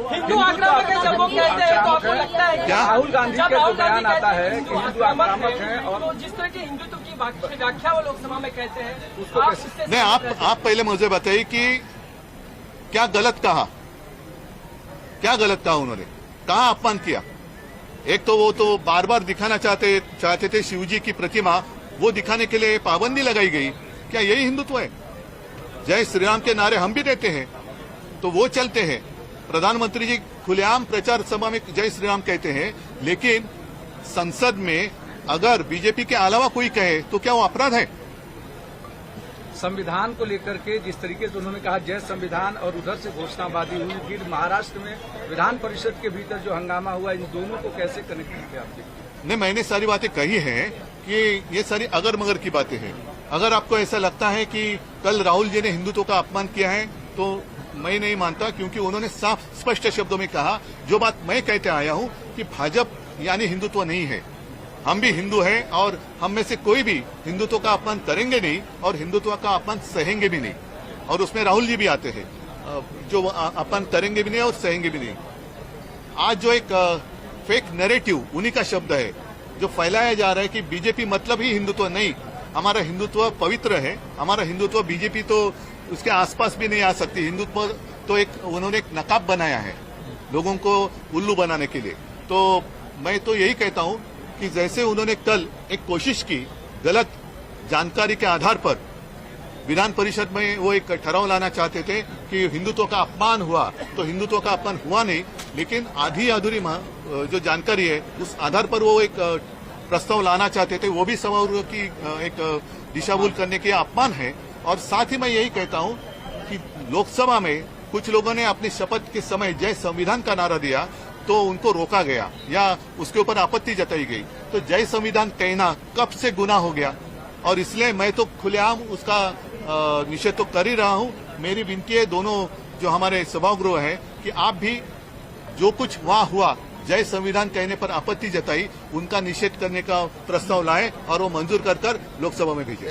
हिंदू आक्रामक है जब वो कहते हैं तो आपको लगता है क्या राहुल गांधी का जो बयान आता है कि हिंदू आक्रामक है और तो जिस तरह के हिंदुत्व की व्याख्या वो लोकसभा में कहते हैं उसको आप कैसे- इससे नहीं, आप पहले मुझे बताइए कि क्या गलत कहा, क्या गलत कहा उन्होंने, कहाँ अपमान किया। एक तो वो तो बार बार दिखाना चाहते थे शिवजी की प्रतिमा, वो दिखाने के लिए पाबंदी लगाई गई। क्या यही हिंदुत्व है? जय श्री राम के नारे हम भी देते हैं तो वो चलते हैं, प्रधानमंत्री जी खुलेआम प्रचार सभा में जय श्री राम कहते हैं, लेकिन संसद में अगर बीजेपी के अलावा कोई कहे तो क्या वो अपराध है? संविधान को लेकर के जिस तरीके से उन्होंने कहा जय संविधान और उधर से घोषणाबाजी हुई, फिर महाराष्ट्र में विधान परिषद के भीतर जो हंगामा हुआ, इन दोनों को कैसे कनेक्ट करते हैं आप? नहीं, मैंने सारी बातें कही हैं कि ये सारी अगर मगर की बातें हैं। अगर आपको ऐसा लगता है कि कल राहुल जी ने हिंदुत्व का अपमान किया है तो मैं नहीं मानता, क्योंकि उन्होंने साफ स्पष्ट शब्दों में कहा जो बात मैं कहते आया हूं कि भाजपा यानी हिंदुत्व नहीं है। हम भी हिंदू हैं और हम में से कोई भी हिंदुत्व का अपमान करेंगे नहीं और हिंदुत्व का अपमान सहेंगे भी नहीं, और उसमें राहुल जी भी आते हैं जो अपमान करेंगे भी नहीं और सहेंगे भी नहीं। आज जो एक फेक नैरेटिव उन्हीं का शब्द है जो फैलाया जा रहा है कि बीजेपी मतलब ही हिंदुत्व नहीं, हमारा हिंदुत्व पवित्र है, हमारा हिंदुत्व बीजेपी तो उसके आसपास भी नहीं आ सकती। हिंदुत्व तो एक उन्होंने एक नकाब बनाया है लोगों को उल्लू बनाने के लिए। तो मैं तो यही कहता हूं कि जैसे उन्होंने कल एक कोशिश की गलत जानकारी के आधार पर विधान परिषद में वो एक ठहराव लाना चाहते थे कि हिंदुत्व का अपमान हुआ, तो हिंदुत्व का अपमान हुआ नहीं, लेकिन आधी अधूरी जो जानकारी है उस आधार पर वो एक प्रस्ताव लाना चाहते थे, वो भी समारोह की एक दिशाभूल करने के अपमान है। और साथ ही मैं यही कहता हूं कि लोकसभा में कुछ लोगों ने अपनी शपथ के समय जय संविधान का नारा दिया तो उनको रोका गया या उसके ऊपर आपत्ति जताई गई। तो जय संविधान कहना कब से गुनाह हो गया, और इसलिए मैं तो खुलेआम उसका निषेध तो कर ही रहा हूं। मेरी विनती है दोनों जो हमारे सभागृह है कि आप भी जो कुछ वहां हुआ जय संविधान कहने पर आपत्ति जताई, उनका निषेध करने का प्रस्ताव लाएं और वो मंजूर कर लोकसभा में भेजें।